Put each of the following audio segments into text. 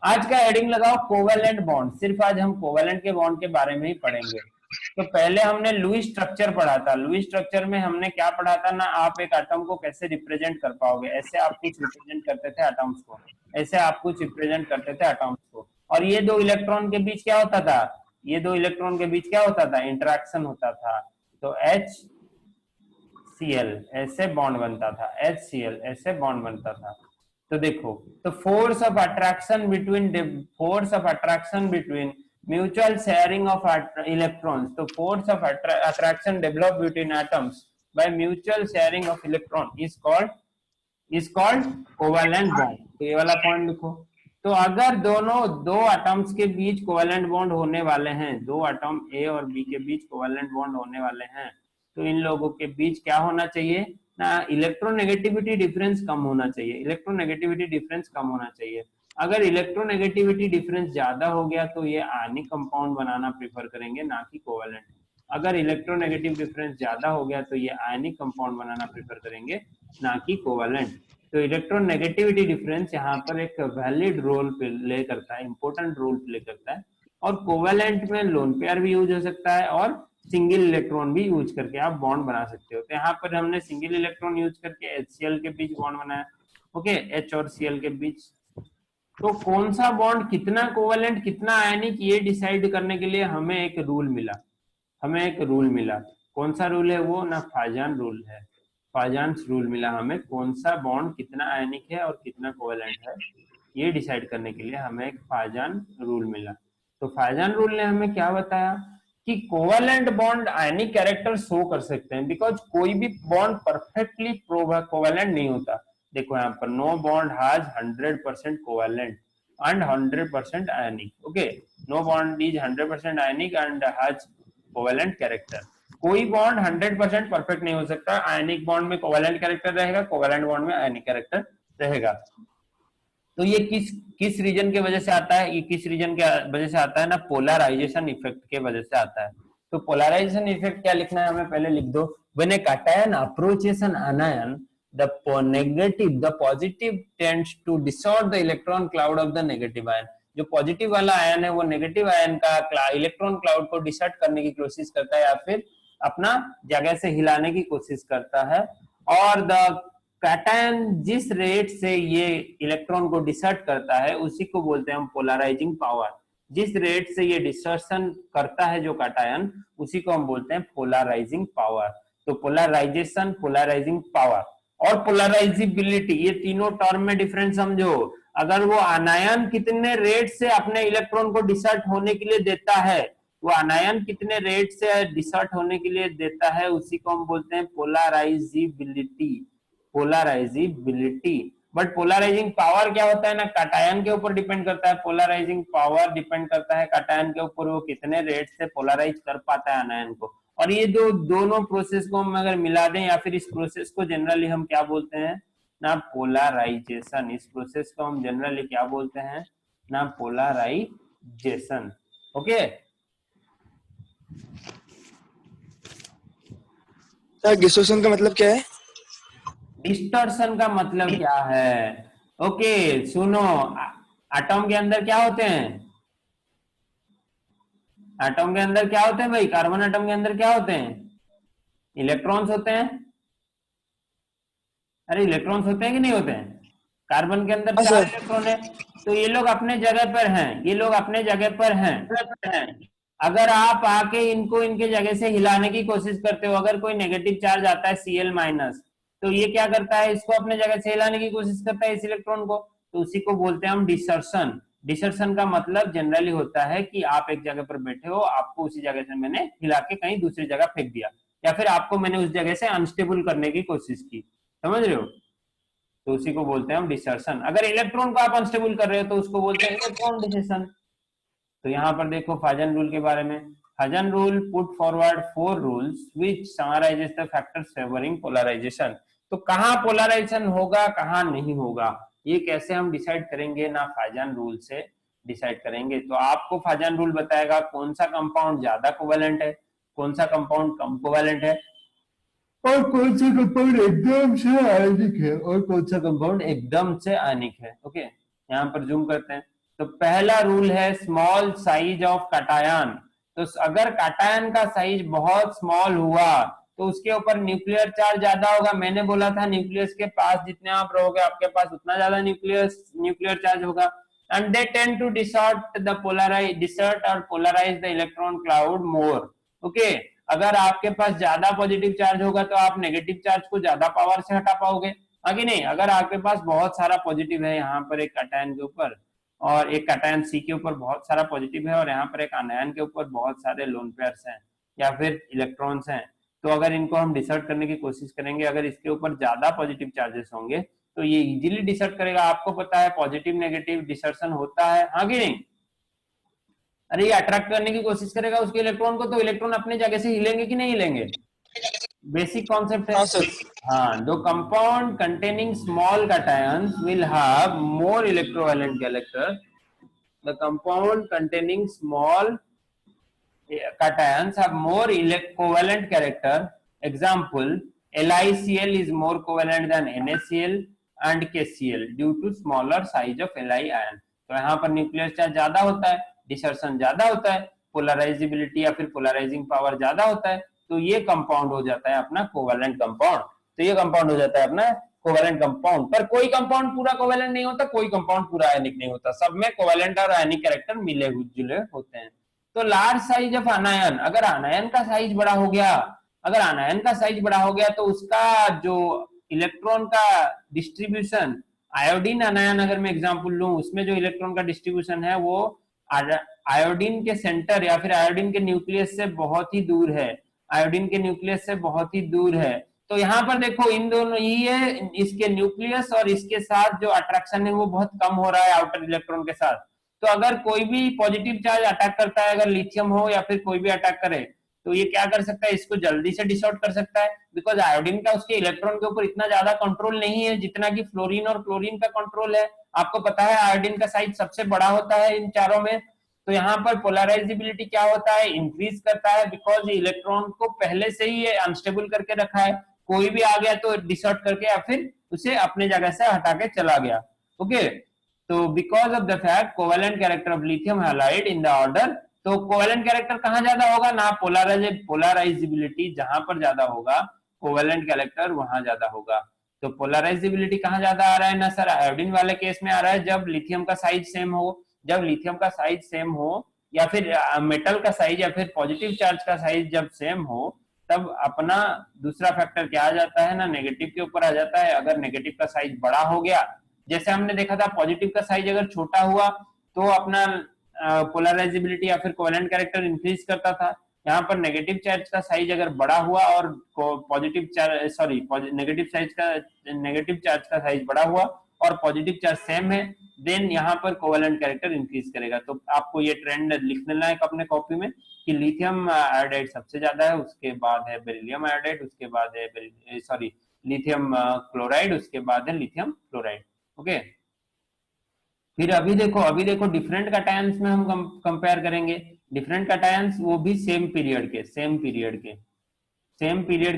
आज का हेडिंग लगाओ कोवेलेंट बॉन्ड। सिर्फ आज हम कोवेलेंट के बॉन्ड के बारे में ही पढ़ेंगे। तो पहले हमने लुईस स्ट्रक्चर पढ़ा था। लुईस स्ट्रक्चर में हमने क्या पढ़ा था ना, आप एक एटम को कैसे रिप्रेजेंट कर पाओगे। ऐसे आप कुछ रिप्रेजेंट करते थे एटम्स को, ऐसे आप कुछ रिप्रेजेंट करते थे एटम्स को, और ये दो इलेक्ट्रॉन के बीच क्या होता था, ये दो इलेक्ट्रॉन के बीच क्या होता था, इंटरेक्शन होता था। तो HCl ऐसे बॉन्ड बनता था, HCl ऐसे बॉन्ड बनता था। तो देखो, तो force of attraction between mutual sharing of electrons. तो force of attraction develop between atoms by mutual sharing of electron is called covalent bond. तो ये वाला पॉइंट लिखो। तो अगर दोनों दो एटम्स के बीच कोवेलेंट बॉन्ड होने वाले हैं, दो एटम ए और बी के बीच कोवेलेंट बॉन्ड होने वाले हैं, तो इन लोगों के बीच क्या होना चाहिए ना, इलेक्ट्रोनेगेटिविटी डिफरेंस कम होना चाहिए। इलेक्ट्रोनेगेटिविटी डिफरेंस कम होना चाहिए। अगर इलेक्ट्रोनेगेटिविटी डिफरेंस ज्यादा हो गया तो ये आयनिक कंपाउंड बनाना प्रेफर करेंगे, ना कि कोवेलेंट। अगर इलेक्ट्रोनेगेटिव डिफरेंस ज्यादा हो गया तो ये आयनिक कंपाउंड बनाना प्रेफर करेंगे, ना कि कोवेलेंट। तो इलेक्ट्रोनेगेटिविटी डिफरेंस यहाँ पर एक वैलिड रोल प्ले करता है, इंपॉर्टेंट रोल प्ले करता है। और कोवेलेंट में लोन पेयर भी यूज हो सकता है और सिंगल इलेक्ट्रॉन भी यूज करके आप बॉन्ड बना सकते हो। तो यहाँ पर हमने सिंगल इलेक्ट्रॉन यूज करके HCl के बीच बॉन्ड बनाया। ओके, H और Cl के बीच। तो कौन सा बॉन्ड कितना कोवेलेंट कितना आयनिक, ये डिसाइड करने के लिए हमें एक रूल मिला। हमें एक रूल मिला, कौन सा रूल है वो ना, फाजान रूल है। फाजान्स रूल मिला हमें, कौन सा बॉन्ड कितना आयनिक है और कितना कोवेलेंट है, ये डिसाइड करने के लिए हमें एक फाजान रूल मिला। तो फाजान रूल ने हमें क्या बताया कि कोवेलेंट बॉन्ड आयनिक कैरेक्टर शो कर सकते हैं, बिकॉज कोई भी बॉन्ड परफेक्टली कोवेलेंट नहीं होता। देखो यहाँ पर no bond has 100% covalent and 100% ionic. Okay, no bond is 100% ionic and has covalent character. कोई बॉन्ड 100% परफेक्ट नहीं हो सकता। आयनिक बॉन्ड में कोवेलेंट कैरेक्टर रहेगा, कोवेलेंट बॉन्ड में आयनिक कैरेक्टर रहेगा। तो ये किस रीजन के वजह से आता है, ये किस रीजन के वजह से आता है ना, पोलराइजेशन इफेक्ट के वजह से आता है। तो पोलराइजेशन इफेक्ट क्या लिखना है हमें, पहले लिख दो। When a cation approaches an ion, the positive tends to distort the electron cloud of the negative ion. जो पॉजिटिव वाला आयन है वो नेगेटिव आयन का इलेक्ट्रॉन क्लाउड को डिसर्ट करने की कोशिश करता है, या फिर अपना जगह से हिलाने की कोशिश करता है। और द कैटायन जिस रेट से ये इलेक्ट्रॉन को डिसर्ट करता है उसी को बोलते हैं हम पोलराइजिंग पावर। जिस रेट से ये डिसर्शन करता है जो कैटायन, उसी को हम बोलते हैं पोलराइजिंग पावर। तो पोलराइजेशन, पोलराइजिंग पावर और पोलराइजिबिलिटी, ये तीनों टर्म में डिफरेंस समझो। अगर वो आनायन कितने रेट से अपने इलेक्ट्रॉन को डिसर्ट होने के लिए देता है, वो आनायन कितने रेट से डिसर्ट होने के लिए देता है, उसी को हम बोलते हैं polarisability. Polarisability. But polarising power क्या होता है ना, कैटायन के ऊपर डिपेंड करता है। पोलराइजिंग पावर डिपेंड करता है कैटायन के ऊपर, वो कितने रेट से पोलराइज कर पाता है आनायन को। और ये दोनों प्रोसेस को हम अगर मिला दें, या फिर इस प्रोसेस को जनरली हम क्या बोलते हैं ना, पोलराइजेशन। इस प्रोसेस को हम जनरली क्या बोलते हैं ना, पोलराइजेशन। ओके, डिस्टॉर्शन का मतलब क्या है? डिस्टॉर्शन का मतलब क्या है, ओके सुनो। एटम के अंदर क्या होते हैं, एटम के अंदर क्या होते हैं भाई, कार्बन एटम के अंदर क्या होते हैं, इलेक्ट्रॉन्स होते हैं। अरे इलेक्ट्रॉन्स होते हैं कि नहीं होते हैं, कार्बन के अंदर 4 इलेक्ट्रॉन है। तो ये लोग अपने जगह पर हैं, ये लोग अपने जगह पर हैं। अगर आप आके इनको इनके जगह से हिलाने की कोशिश करते हो, अगर कोई नेगेटिव चार्ज आता है Cl-, तो ये क्या करता है, इसको अपने जगह से हिलाने की कोशिश करता है इस इलेक्ट्रॉन को। तो उसी को बोलते हैं हम डिसर्शन। डिसर्शन का मतलब जनरली होता है कि आप एक जगह पर बैठे हो, आपको उसी जगह से मैंने हिला के कहीं दूसरी जगह फेंक दिया, या फिर आपको मैंने उस जगह से अनस्टेबल करने की कोशिश की, समझ रहे हो। तो उसी को बोलते हैं हम डिसर्शन। अगर इलेक्ट्रॉन को आप अनस्टेबल कर रहे हो तो उसको बोलते हैं इलेक्ट्रॉन डिसर्शन। तो यहाँ पर देखो फाजन रूल के बारे में। Fajans rule put forward 4 rules which summarizes the factors favouring polarization. तो कहाँ पोलराइजेशन होगा कहाँ नहीं होगा, ये कैसे हम डिसाइड करेंगे ना, फाजन रूल से डिसाइड करेंगे। तो आपको फाजन रूल बताएगा कौन सा कंपाउंड ज्यादा कोवेलेंट है, कौन सा कंपाउंड कम कोवेलेंट है, और कौन सा कंपाउंड एकदम से आयनिक है, और कौन सा कंपाउंड एकदम से आयनिक है। ओके, यहाँ पर जूम करते हैं। तो पहला रूल है स्मॉल साइज ऑफ कटायन। तो अगर कटायन का साइज बहुत स्मॉल हुआ तो उसके ऊपर न्यूक्लियर चार्ज ज्यादा होगा। मैंने बोला था न्यूक्लियस के पास जितने आप रहोगे आपके पास उतना ज्यादा न्यूक्लियर चार्ज होगा। And they tend to distort और polarize the electron cloud more. Okay, अगर आपके पास ज्यादा पॉजिटिव चार्ज होगा तो आप नेगेटिव चार्ज को ज्यादा पावर से हटा पाओगे, आगे नहीं। अगर आपके पास बहुत सारा पॉजिटिव है, यहाँ पर एक कटायन के ऊपर और एक कटायन सी के ऊपर बहुत सारा पॉजिटिव है और यहाँ पर एक आनायन के ऊपर बहुत सारे लोन पेयर्स हैं या फिर इलेक्ट्रॉन्स हैं, तो अगर इनको हम डिसर्ट करने की कोशिश करेंगे, अगर इसके ऊपर ज्यादा पॉजिटिव चार्जेस होंगे तो ये इजीली डिसर्ट करेगा। आपको पता है पॉजिटिव नेगेटिव डिसर्शन होता है, हाँ कि नहीं। अरे ये अट्रैक्ट करने की कोशिश करेगा उसके इलेक्ट्रॉन को, तो इलेक्ट्रॉन अपने जगह से हिलेंगे कि नहीं हिलेंगे, बेसिक कॉन्सेप्ट है। हाँ सर। हाँ, दो compound containing small cations will have more electrovalent character. The compound containing small cations have more covalent character. Example, LiCl is more covalent than NaCl and KCl due to smaller size of Li ion. तो यहाँ पर nuclear charge ज्यादा होता है, desertion ज्यादा होता है, polarisability या फिर पोलराइजिंग पावर ज्यादा होता है, तो ये कंपाउंड हो जाता है अपना कोवेलेंट कंपाउंड। तो ये कंपाउंड हो जाता है अपना कोवेलेंट कंपाउंड। पर कोई कंपाउंड पूरा कोवेलेंट नहीं होता, कोई कंपाउंड पूरा आयनिक नहीं होता, सब में कोवेलेंट और आयनिक कैरेक्टर मिले जुले होते हैं। तो लार्ज साइज ऑफ अनायन, अगर अनायन का साइज बड़ा हो गया, अगर अनायन का साइज बड़ा हो गया तो उसका जो इलेक्ट्रॉन का डिस्ट्रीब्यूशन, आयोडीन अनायन अगर मैं एग्जांपल लूं, उसमें जो इलेक्ट्रॉन का डिस्ट्रीब्यूशन है वो आयोडीन के सेंटर या फिर आयोडीन के न्यूक्लियस से बहुत ही दूर है, आयोडीन के न्यूक्लियस से बहुत ही दूर है। तो यहाँ पर देखो इन दोनों ये इसके न्यूक्लियस और इसके साथ जो अट्रैक्शन है वो बहुत कम हो रहा है आउटर इलेक्ट्रॉन के साथ। तो अगर कोई भी पॉजिटिव चार्ज अटैक करता है, अगर लिथियम हो या फिर कोई भी अटैक करे, तो ये क्या कर सकता है, इसको जल्दी से डिसऑर्ट कर सकता है, बिकॉज आयोडीन का उसके इलेक्ट्रॉन के ऊपर इतना ज्यादा कंट्रोल नहीं है जितना कि फ्लोरीन और क्लोरीन का कंट्रोल है। आपको पता है आयोडीन का साइज सबसे बड़ा होता है इन चारों में। तो यहाँ पर पोलराइजेबिलिटी क्या होता है, इंक्रीज करता है, बिकॉज इलेक्ट्रॉन को पहले से ही ये अनस्टेबल करके रखा है, कोई भी आ गया तो डिसऑर्ट करके या फिर उसे अपने जगह से हटा के चला गया। ओके, तो because of the fact covalent character of lithium halide in the order, तो कोवेलेंट कैरेक्टर कहाँ ज्यादा होगा ना, पोलराइजेबिलिटी जहां पर ज्यादा होगा कोवेलेंट कैरेक्टर वहां ज्यादा होगा। तो पोलराइजेबिलिटी कहाँ ज्यादा आ रहा है ना सर, आयोडीन वाले केस में आ रहा है जब लिथियम का साइज सेम हो, जब लिथियम का साइज सेम हो या फिर मेटल का साइज या फिर पॉजिटिव चार्ज का साइज जब सेम हो, तब अपना दूसरा फैक्टर क्या आ जाता है ना, नेगेटिव के ऊपर आ जाता है। अगर नेगेटिव का साइज बड़ा हो गया, जैसे हमने देखा था पॉजिटिव का साइज अगर छोटा हुआ तो अपना पोलराइजेबिलिटी या फिर कोवेलेंट कैरेक्टर इंक्रीज करता था। यहाँ पर नेगेटिव चार्ज का साइज अगर बड़ा हुआ और positive charge sorry negative charge का साइज बड़ा हुआ और पॉजिटिव चार्ज सेम है, देन यहाँ पर कोवेलेंट कैरेक्टर इंक्रीज करेगा। तो आपको ये ट्रेंड लिख लेना है अपने कॉपी में कि लिथियम आयोडाइड सबसे ज्यादा है, उसके बाद है बेरिलियम आयोडाइड, उसके बाद है सॉरी लिथियम क्लोराइड, उसके बाद है लिथियम क्लोराइड। ओके, फिर अभी देखो डिफरेंट कटायंस में हम कंपेयर करेंगे। डिफरेंट कटायंस वो भी सेम पीरियड के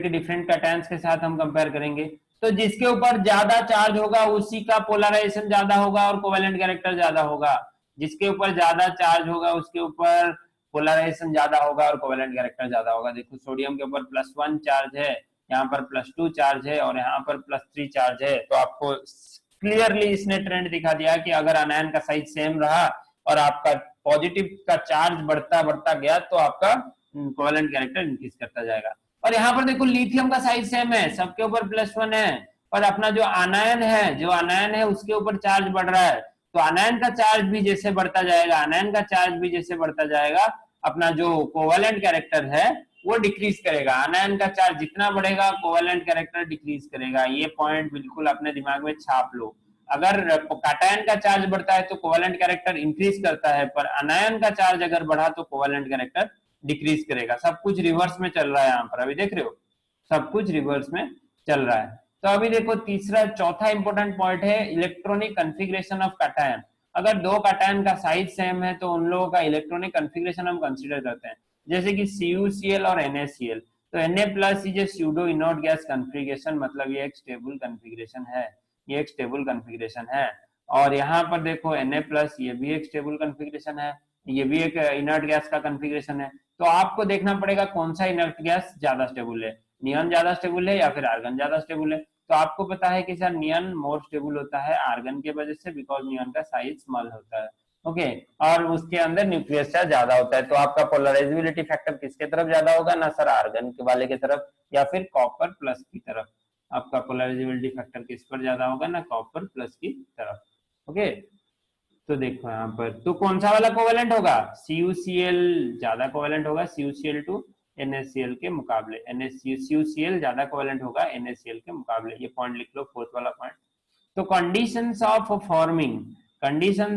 डिफरेंट कटायंस के साथ हम कंपेयर करेंगे। तो जिसके ऊपर ज्यादा चार्ज होगा उसी का पोलराइजेशन ज्यादा होगा और कोवेलेंट कैरेक्टर ज्यादा होगा, जिसके ऊपर ज्यादा चार्ज होगा उसके ऊपर पोलराइजेशन ज्यादा होगा और कोवेलेंट कैरेक्टर ज्यादा होगा। देखो सोडियम के ऊपर +1 चार्ज है, यहाँ पर +2 चार्ज है और यहाँ पर +3 चार्ज है। तो आपको क्लियरली इसने ट्रेंड दिखा दिया कि अगर अनायन का साइज सेम रहा और आपका पॉजिटिव का चार्ज बढ़ता बढ़ता गया तो आपका कोवेलेंट कैरेक्टर इंक्रीज करता जाएगा। और यहाँ पर देखो लिथियम का साइज सेम है, सबके ऊपर +1 है, और अपना जो आनायन है उसके ऊपर चार्ज बढ़ रहा है। तो आनायन का चार्ज भी जैसे बढ़ता जाएगा अपना जो कोवेलेंट कैरेक्टर है वो डिक्रीज करेगा। आनायन का चार्ज जितना बढ़ेगा कोवेलेंट कैरेक्टर डिक्रीज करेगा। ये पॉइंट बिल्कुल अपने दिमाग में छाप लो। अगर कैटायन का चार्ज बढ़ता है तो कोवेलेंट कैरेक्टर इंक्रीज करता है, पर आनायन का चार्ज अगर बढ़ा तो कोवेलेंट कैरेक्टर डिक्रीज करेगा। सब कुछ रिवर्स में चल रहा है यहाँ पर, अभी देख रहे हो सब कुछ रिवर्स में चल रहा है। तो अभी देखो चौथा इंपॉर्टेंट पॉइंट है इलेक्ट्रॉनिक कॉन्फ़िगरेशन ऑफ कैटायन। अगर दो कैटायन का साइज सेम है तो उन लोगों का इलेक्ट्रॉनिक कॉन्फ़िगरेशन हम कंसीडर करते हैं, जैसे कि CuCl और NaCl। तो Na+ is a pseudo inert gas configuration, मतलब ये एक स्टेबल कॉन्फ़िगरेशन है, और यहाँ पर देखो Na+, ये भी एक स्टेबल कॉन्फ़िगरेशन है, ये भी एक इनर्ट गैस का कॉन्फ़िगरेशन है। तो आपको देखना पड़ेगा कौन सा इनर्ट गैस ज्यादा स्टेबल है, नियॉन ज्यादा स्टेबल है या फिर आर्गन ज्यादा स्टेबल है। तो आपको पता है कि सर नियॉन मोर स्टेबल होता है आर्गन के वजह से, बिकॉज नियॉन का साइज स्मॉल होता है। ओके, और उसके अंदर न्यूक्लियस चार्ज ज्यादा होता है। तो आपका पोलराइजेबिलिटी फैक्टर किसके तरफ ज्यादा होगा ना सर, आर्गन के वाले की तरफ या फिर कॉपर प्लस की तरफ। आपका पोलराइजेबिलिटी फैक्टर किस पर ज्यादा होगा ना, कॉपर प्लस की तरफ। ओके, तो देखो यहाँ पर तो कौन सा वाला कोवेलेंट होगा, CuCl ज्यादा कोवेलेंट होगा CuCl टू NaCl के मुकाबले, CuCl ज्यादा कोवेलेंट होगा NaCl के मुकाबले। ये पॉइंट लिख लो, फोर्थ वाला पॉइंट। तो conditions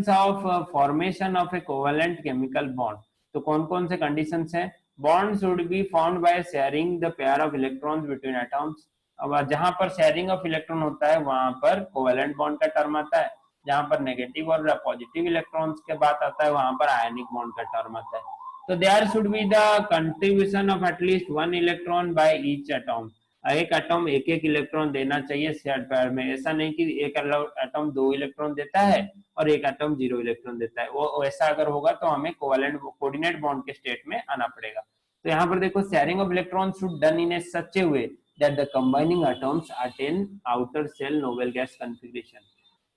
of formation of A covalent chemical bond, तो कौन कौन से कंडीशंस हैं? Bond should be formed by sharing the pair of electrons between atoms. अब जहां पर शेयरिंग ऑफ इलेक्ट्रॉन होता है वहां पर कोवेलेंट बॉन्ड का टर्म आता है, जहां पर नेगेटिव और पॉजिटिव इलेक्ट्रॉन्स के बात आता है वहां पर आयनिक बॉन्ड का टर्म आता है। तो there should be the contribution of at least one electron by each atom. एक एटम एक एक इलेक्ट्रॉन देना चाहिए शेयर्ड पेयर में, ऐसा नहीं कि एक एटम 2 इलेक्ट्रॉन देता है और एक एटम 0 इलेक्ट्रॉन देता है। वो ऐसा अगर होगा तो हमें कोवेलेंट कोऑर्डिनेट बॉन्ड के स्टेट में आना पड़ेगा। तो यहाँ पर देखो, sharing of electron should done in a such a way that the combining atoms attain outer shell noble gas configuration.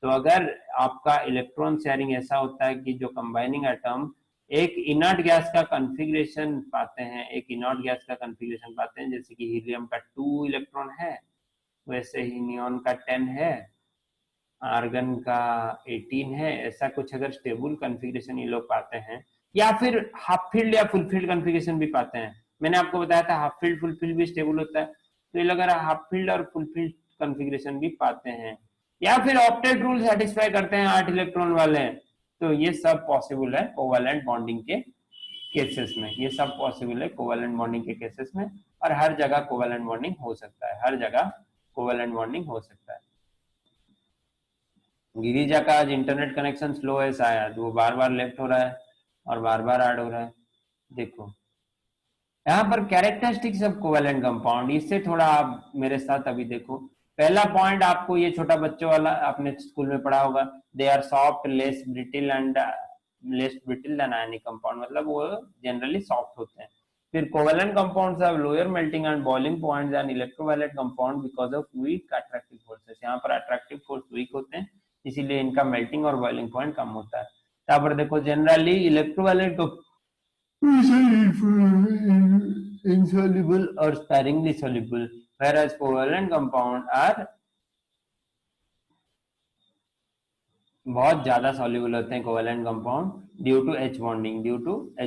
तो अगर आपका इलेक्ट्रॉन शेयरिंग ऐसा होता है कि जो कंबाइनिंग एटम एक इनर्ट गैस का कॉन्फ़िगरेशन पाते हैं, एक इनर्ट गैस का कॉन्फ़िगरेशन पाते हैं, जैसे कि हीलियम का 2 इलेक्ट्रॉन है, वैसे ही नियॉन का 10 है, आर्गन का 18 है, ऐसा कुछ अगर स्टेबल कॉन्फ़िगरेशन ये लोग पाते हैं, या फिर हाफ फील्ड या फुल फील्ड कॉन्फ़िगरेशन भी पाते हैं। मैंने आपको बताया था हाफ फील्ड फुल फील्ड भी स्टेबल होता है। तो ये लोग अगर हाफ फील्ड और फुल फील्ड कॉन्फ़िगरेशन भी पाते हैं, या फिर ऑक्टेट रूल सेटिस्फाई करते हैं 8 इलेक्ट्रॉन वाले, तो ये सब पॉसिबल है कोवेलेंट बॉन्डिंग के केसेस में। ये सब पॉसिबल है कोवेलेंट बॉन्डिंग के केसेस में, और हर जगह कोवेलेंट बॉन्डिंग हो सकता है, हर जगह कोवेलेंट बॉन्डिंग हो सकता है। गिरिजा का आज इंटरनेट कनेक्शन स्लो है शायद, वो बार बार लेफ्ट हो रहा है और बार बार ऐड हो रहा है। देखो यहाँ पर कैरेक्टरिस्टिक्स ऑफ कोवेलेंट कंपाउंड, इससे थोड़ा आप मेरे साथ अभी देखो। पहला पॉइंट आपको ये छोटा बच्चों वाला आपने स्कूल में पढ़ा होगा, they are soft less brittle and less brittle than ionic compound, मतलब वो जनरली सॉफ्ट होते हैं। फिर covalent compounds have lower melting and boiling points and electrovalent compound because of weak attractive forces. यहाँ पर अट्रैक्टिव फोर्स वीक होते हैं, इसीलिए इनका मेल्टिंग और बॉइलिंग पॉइंट कम होता है। यहाँ पर देखो जनरली इलेक्ट्रोवायलेट को insoluble or sparingly soluble, whereas covalent compound are बहुत ज्यादा soluble होते हैं covalent compound due to H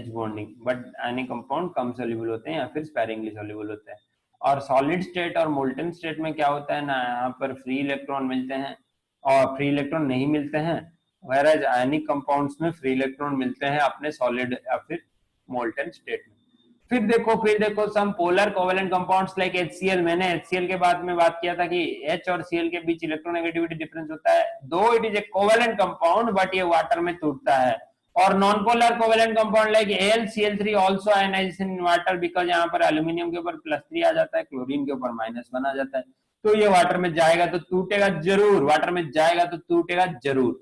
bonding, but ionic compound कम soluble होते हैं या फिर sparingly soluble होते हैं। और सॉलिड स्टेट और मोल्टन स्टेट में क्या होता है ना, यहाँ पर फ्री इलेक्ट्रॉन मिलते हैं और फ्री इलेक्ट्रॉन नहीं मिलते हैं, whereas आयनिक कंपाउंड्स में फ्री इलेक्ट्रॉन मिलते हैं अपने सॉलिड या फिर मोल्टन स्टेट में। फिर देखो some polar covalent compounds like HCl। मैंने HCl के बाद में बात किया था कि H और Cl के बीच इलेक्ट्रोनेगेटिविटी डिफरेंस होता है, though it is a covalent compound but ये वाटर में टूटता है। और non polar covalent compound like AlCl3 also ionisation in water, because यहाँ पर एल्यूमिनियम के ऊपर +3 आ जाता है, क्लोरीन के ऊपर -1 आ जाता है, तो ये वाटर में जाएगा तो टूटेगा जरूर, वाटर में जाएगा तो टूटेगा जरूर।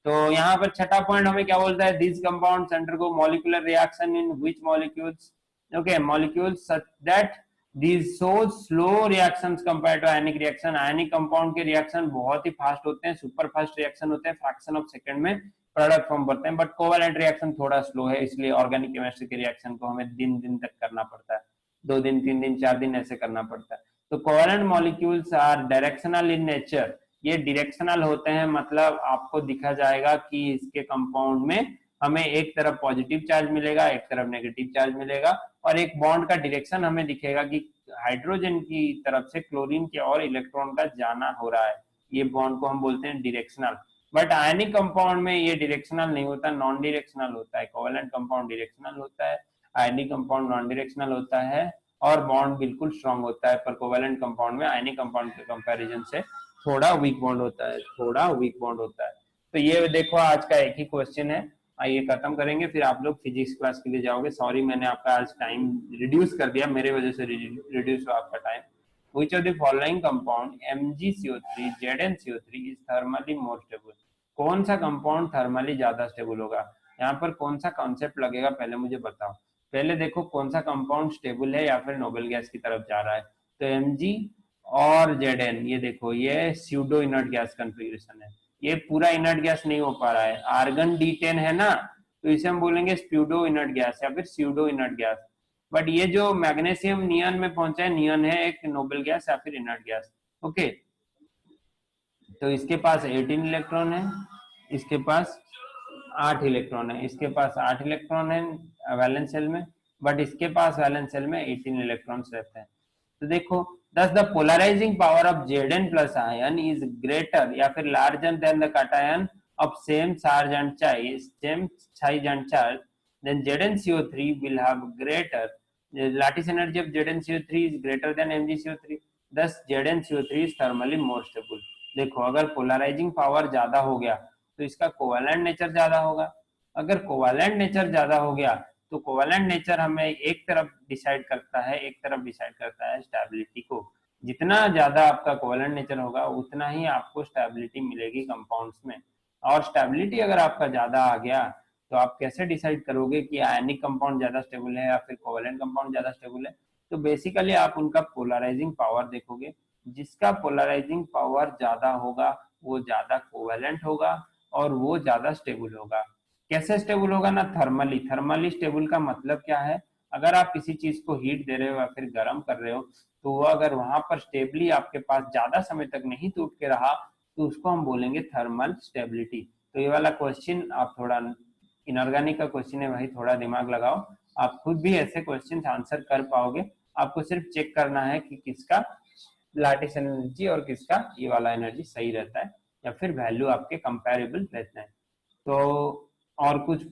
तो यहाँ पर छठा पॉइंट हमें क्या बोलता है, this compounds undergo molecular reaction in which molecules, okay, molecules such that these so slow reactions compared to ionic reaction। ionic compound के रिएक्शन बहुत ही फास्ट होते हैं, सुपर फास्ट रिएक्शन होते हैं, फ्रैक्शन ऑफ सेकंड में प्रोडक्ट फॉर्म करते हैं, but covalent reaction थोड़ा स्लो है, इसलिए ऑर्गेनिक केमिस्ट्री के रिएक्शन को हमें दिन दिन तक करना पड़ता है, 2 दिन 3 दिन 4 दिन ऐसे करना पड़ता है। तो covalent molecules are directional in nature, ये डायरेक्शनल होते हैं, मतलब आपको दिखा जाएगा कि इसके कंपाउंड में हमें एक तरफ पॉजिटिव चार्ज मिलेगा, एक तरफ नेगेटिव चार्ज मिलेगा, और एक बॉन्ड का डायरेक्शन हमें दिखेगा कि हाइड्रोजन की तरफ से क्लोरीन की ओर इलेक्ट्रॉन का जाना हो रहा है, ये बॉन्ड को हम बोलते हैं डायरेक्शनल। बट आयनिक कंपाउंड में ये डायरेक्शनल नहीं होता, नॉन डायरेक्शनल होता है। कोवेलेंट कंपाउंड डायरेक्शनल होता है, आयनिक कंपाउंड नॉन डायरेक्शनल होता है, और बॉन्ड बिल्कुल स्ट्रांग होता है। पर कोवेलेंट कंपाउंड में आयनिक कंपाउंड के कंपैरिजन से थोड़ा वीक बॉन्ड होता है, थोड़ा वीक बॉन्ड होता है। तो ये देखो आज का एक ही क्वेश्चन है, आइए खत्म करेंगे, फिर आप लोग फिजिक्स क्लास के लिए जाओगे। सॉरी मैंने आपका आज टाइम रिड्यूस कर दिया, मेरे वजह से रिड्यूस हुआ आपका time. Which of the following compound MgCO3 ZnCO3 is thermally more stable? कौन सा कंपाउंड थर्मली ज्यादा स्टेबल होगा। यहाँ पर कौन सा कॉन्सेप्ट लगेगा पहले मुझे बताओ। पहले देखो कौन सा कंपाउंड स्टेबल है या फिर नोबल गैस की तरफ जा रहा है। तो Mg और Zn, ये देखो ये स्यूडो इनर्ट गैस कॉन्फ़िगरेशन है, ये पूरा इनर्ट गैस नहीं हो पा रहा है। आर्गन D10 है ना, तो इसे हम बोलेंगे स्यूडो इनर्ट गैस या फिर स्यूडो इनर्ट गैस। बट ये जो मैग्नीशियम नियन में पहुंचा है, नियन है एक नोबल गैस या फिर इनर्ट गैस। ओके, तो इसके पास 18 इलेक्ट्रॉन है, इसके पास 8 इलेक्ट्रॉन है, इसके पास 8 इलेक्ट्रॉन है वैलेंस शेल में, बट इसके पास वैलेंस शेल में 18 इलेक्ट्रॉन्स रहते हैं। तो देखो thus the polarizing power of Zn plus ion is greater या फिर larger than the cation of same charge and charge, then ZnCO3 will have greater, the lattice energy of ZnCO3 is greater than MgCO3, thus ZnCO3 is thermally more stable। देखो अगर polarising power ज्यादा हो गया तो इसका covalent nature ज्यादा होगा। अगर कोवैलेंट नेचर ज्यादा हो गया तो कोवैलेंट नेचर हमें एक तरफ डिसाइड करता है, एक तरफ डिसाइड करता है स्टेबिलिटी को। जितना ज्यादा आपका कोवैलेंट नेचर होगा उतना ही आपको स्टेबिलिटी मिलेगी कंपाउंड्स में। और स्टेबिलिटी अगर आपका ज्यादा आ गया तो आप कैसे डिसाइड करोगे कि आयनिक कंपाउंड ज्यादा स्टेबल है या फिर कोवैलेंट कंपाउंड ज्यादा स्टेबल है। तो बेसिकली आप उनका पोलराइजिंग पावर देखोगे, जिसका पोलराइजिंग पावर ज्यादा होगा वो ज्यादा कोवैलेंट होगा और वो ज्यादा स्टेबल होगा। कैसे स्टेबल होगा ना, थर्मली। थर्मली स्टेबल का मतलब क्या है, अगर आप किसी चीज को हीट दे रहे हो या फिर गर्म कर रहे हो तो वो अगर वहां पर स्टेबली आपके पास ज्यादा समय तक नहीं टूट के रहा तो उसको हम बोलेंगे थर्मल स्टेबिलिटी। तो ये वाला क्वेश्चन आप थोड़ा, इनऑर्गेनिक का क्वेश्चन है भाई, थोड़ा दिमाग लगाओ, आप खुद भी ऐसे क्वेश्चन आंसर कर पाओगे। आपको सिर्फ चेक करना है कि किसका लैटिस एनर्जी और किसका ये वाला एनर्जी सही रहता है या फिर वैल्यू आपके कंपैरेबल रहते हैं। तो और कुछ